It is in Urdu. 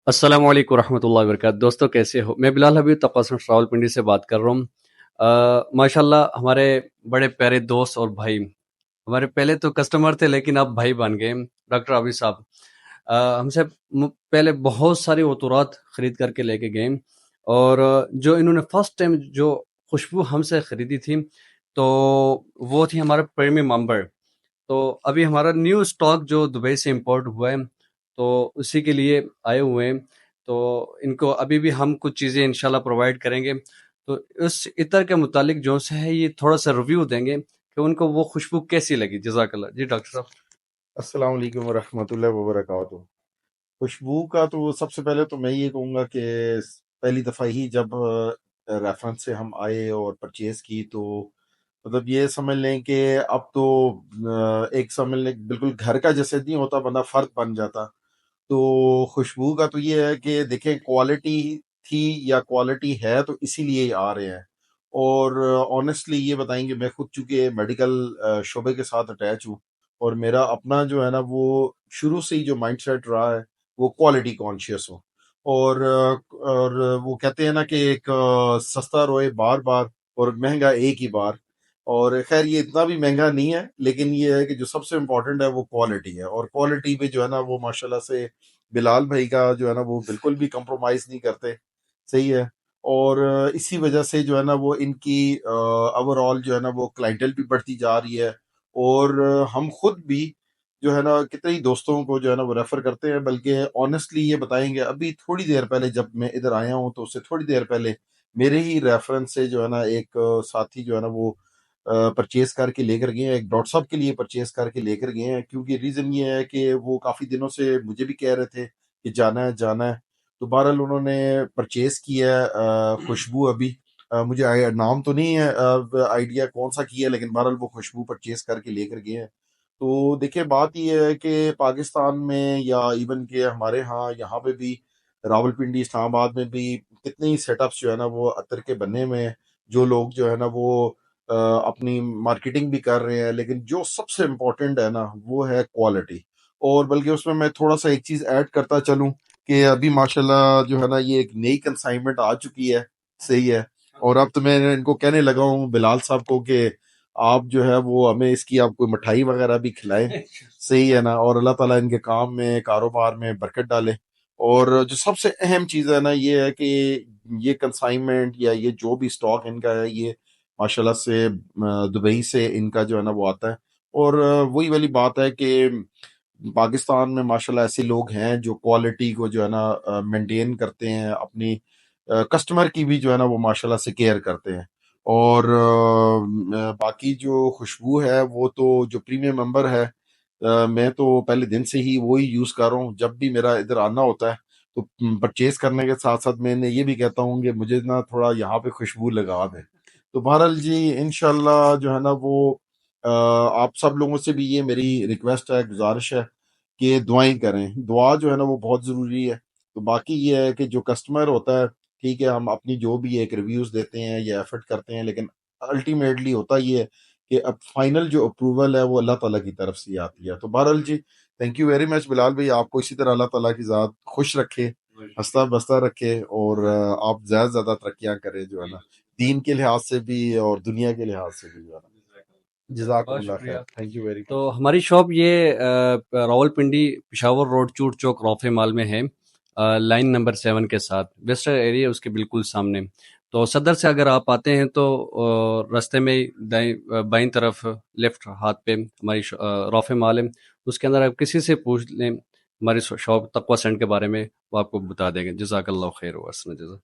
السلام علیکم ورحمۃ اللہ وبرکاتہ. دوستوں کیسے ہو؟ میں بلال حبیب تقاسم راول پنڈی سے بات کر رہا ہوں. ماشاء اللہ ہمارے بڑے پیارے دوست اور بھائی ہمارے پہلے تو کسٹمر تھے لیکن اب بھائی بن گئے. ڈاکٹر عابد صاحب ہم سے پہلے بہت ساری عطورات خرید کر کے لے کے گئے، اور جو انہوں نے فرسٹ ٹائم جو خوشبو ہم سے خریدی تھی تو وہ تھی ہمارا پریمیم امبر. تو ابھی ہمارا نیو اسٹاک جو دبئی سے امپورٹ ہوا ہے تو اسی کے لیے آئے ہوئے ہیں. تو ان کو ابھی بھی ہم کچھ چیزیں انشاءاللہ پرووائڈ کریں گے. تو اس عطر کے متعلق جو سے ہے یہ تھوڑا سا ریویو دیں گے کہ ان کو وہ خوشبو کیسی لگی. جزاک اللہ. جی ڈاکٹر صاحب. السلام علیکم ورحمۃ اللہ وبرکاتہ. خوشبو کا تو سب سے پہلے تو میں یہ کہوں گا کہ پہلی دفعہ ہی جب ریفرنس سے ہم آئے اور پرچیز کی تو مطلب یہ سمجھ لیں کہ اب تو ایک سمجھ لیں بالکل گھر کا جیسے نہیں ہوتا، بندہ فرد بن جاتا. تو خوشبو کا تو یہ ہے کہ دیکھیں کوالٹی تھی یا کوالٹی ہے تو اسی لیے آ رہے ہیں. اور آنیسٹلی یہ بتائیں گے میں خود چونکہ میڈیکل شعبے کے ساتھ اٹیچ ہوں اور میرا اپنا جو ہے نا وہ شروع سے ہی جو مائنڈ سیٹ رہا ہے وہ کوالٹی کانشیس ہو. اور وہ کہتے ہیں نا کہ ایک سستا روئے بار بار اور مہنگا ایک ہی بار. اور خیر یہ اتنا بھی مہنگا نہیں ہے، لیکن یہ ہے کہ جو سب سے امپورٹنٹ ہے وہ کوالٹی ہے. اور کوالٹی پہ جو ہے نا وہ ماشاءاللہ سے بلال بھائی کا جو ہے نا وہ بالکل بھی کمپرومائز نہیں کرتے. صحیح ہے. اور اسی وجہ سے جو ہے نا وہ ان کی اوور آل جو ہے نا وہ کلائنٹل بھی بڑھتی جا رہی ہے. اور ہم خود بھی جو ہے نا کتنے ہی دوستوں کو جو ہے نا وہ ریفر کرتے ہیں. بلکہ آنیسٹلی یہ بتائیں گے ابھی تھوڑی دیر پہلے جب میں ادھر آیا ہوں تو اس سے تھوڑی دیر پہلے میرے ہی ریفرنس سے جو ہے نا ایک ساتھی جو ہے نا وہ پرچیز کر کے لے کر گئے ہیں، ایک ڈاکٹر صاحب کے لیے پرچیز کر کے لے کر گئے ہیں. کیونکہ ریزن یہ ہے کہ وہ کافی دنوں سے مجھے بھی کہہ رہے تھے کہ جانا ہے جانا ہے. تو بہرحال انہوں نے پرچیز کیا ہے خوشبو. ابھی مجھے نام تو نہیں ہے آئیڈیا کون سا کیا ہے، لیکن بہرحال وہ خوشبو پرچیز کر کے لے کر گئے ہیں. تو دیکھیں بات یہ ہے کہ پاکستان میں یا ایون کہ ہمارے ہاں یہاں پہ بھی راول پنڈی اسلام آباد میں بھی کتنے ہی سیٹ اپس جو ہے نا وہ عطر کے بننے میں جو لوگ جو ہے نا وہ اپنی مارکیٹنگ بھی کر رہے ہیں. لیکن جو سب سے امپورٹنٹ ہے نا وہ ہے کوالٹی. اور بلکہ اس میں تھوڑا سا ایک چیز ایڈ کرتا چلوں کہ ابھی ماشاءاللہ جو ہے نا یہ ایک نئی کنسائنمنٹ آ چکی ہے. صحیح ہے. اور اب تو میں ان کو کہنے لگا ہوں بلال صاحب کو کہ آپ جو ہے وہ ہمیں اس کی آپ کوئی مٹھائی وغیرہ بھی کھلائیں. صحیح ہے نا. اور اللہ تعالیٰ ان کے کام میں کاروبار میں برکت ڈالے. اور جو سب سے اہم چیز ہے نا یہ ہے کہ یہ کنسائنمنٹ یا یہ جو بھی سٹاک ان کا ہے یہ ماشاءاللہ سے دبئی سے ان کا جو ہے نا وہ آتا ہے. اور وہی والی بات ہے کہ پاکستان میں ماشاءاللہ ایسے لوگ ہیں جو کوالٹی کو جو ہے نا مینٹین کرتے ہیں، اپنی کسٹمر کی بھی جو ہے نا وہ ماشاءاللہ سے کیئر کرتے ہیں. اور باقی جو خوشبو ہے وہ تو جو پریمیم ممبر ہے میں تو پہلے دن سے ہی وہی یوز کر رہا ہوں. جب بھی میرا ادھر آنا ہوتا ہے تو پرچیز کرنے کے ساتھ ساتھ میں نے یہ بھی کہتا ہوں کہ مجھے نا تھوڑا یہاں پہ خوشبو لگا دیں. تو بہرحال جی انشاءاللہ جو ہے نا وہ آپ سب لوگوں سے بھی یہ میری ریکویسٹ ہے، گزارش ہے کہ دعائیں کریں. دعا جو ہے نا وہ بہت ضروری ہے. تو باقی یہ ہے کہ جو کسٹمر ہوتا ہے ٹھیک ہے، ہم اپنی جو بھی ایک ریویوز دیتے ہیں یا ایفرٹ کرتے ہیں، لیکن الٹیمیٹلی ہوتا یہ ہے کہ اب فائنل جو اپروول ہے وہ اللہ تعالیٰ کی طرف سے آتی ہے. تو بہرحال جی تھینک یو ویری مچ بلال بھائی. آپ کو اسی طرح اللہ تعالیٰ کی ذات خوش رکھے، ہنستا بستا رکھے، اور آپ زیادہ سے زیادہ ترقیاں کریں جو ہے نا دین کے لحاظ سے بھی اور دنیا کے لحاظ سے بھی جو ہے نا. جزاکم اللہ خیر. Thank you very much. تو ہماری شاپ یہ راول پنڈی پشاور روڈ چوٹ چوک رافع مال میں ہے، لائن نمبر 7 کے ساتھ ویسٹر ایریا اس کے بالکل سامنے. تو صدر سے اگر آپ آتے ہیں تو راستے میں بائیں طرف لیفٹ ہاتھ پہ ہماری رافع مال ہے. اس کے اندر آپ کسی سے پوچھ لیں ہماری شاپ تقویٰ سینٹ کے بارے میں، وہ آپ کو بتا دیں گے. جزاک اللہ خیر و احسن جزا.